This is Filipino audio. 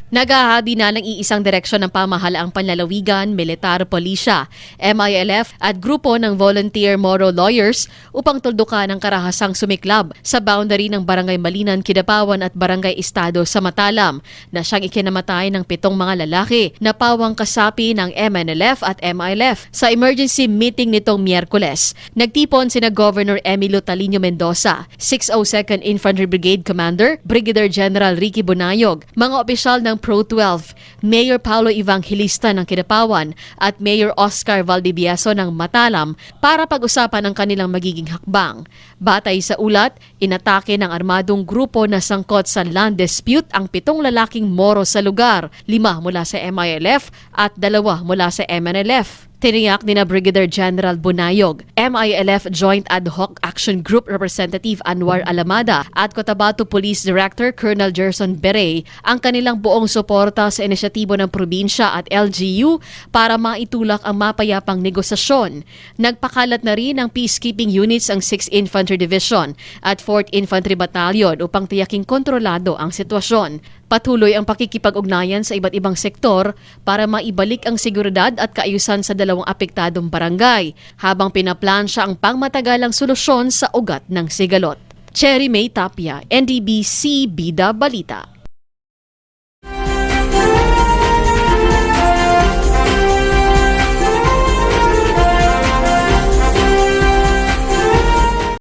Naghahabi na ng iisang direksyon ng pamahalaang panlalawigan, militar, polisya, MILF at grupo ng volunteer Moro Lawyers upang tuldukan ang karahasang sumiklab sa boundary ng Barangay Malinan, Kidapawan at Barangay Estado sa Matalam na siyang ikinamatay ng 7 mga lalaki na pawang kasapi ng MNLF at MILF. Sa emergency meeting nitong Miyerkules, nagtipon sina Governor Emilio Talino Mendoza, 602nd Infantry Brigade Commander, Brigadier General Ricky Bonayog, mga opisyal ng Pro 12, Mayor Paulo Evangelista ng Kidapawan at Mayor Oscar Valdivieso ng Matalam para pag-usapan ang kanilang magiging hakbang. Batay sa ulat, inatake ng armadong grupo na sangkot sa land dispute ang 7 lalaking Moro sa lugar, 5 mula sa MILF at 2 mula sa MNLF. Tiniyak ni na Brigadier General Bonayog, MILF Joint Ad Hoc Action Group Representative Anwar Alamada at Cotabato Police Director Colonel Gerson Berey ang kanilang buong suporta sa inisyatibo ng probinsya at LGU para maitulak ang mapayapang negosasyon. Nagpakalat na rin ang peacekeeping units ang 6th Infantry Division at 4th Infantry Battalion upang tiyaking kontrolado ang sitwasyon. Patuloy ang pakikipag-ugnayan sa iba't ibang sektor para maibalik ang seguridad at kaayusan sa 2 apektadong barangay habang pinaplansya ang pangmatagalang solusyon sa ugat ng sigalot. Cherry May Tapia, NDBC Bida Balita.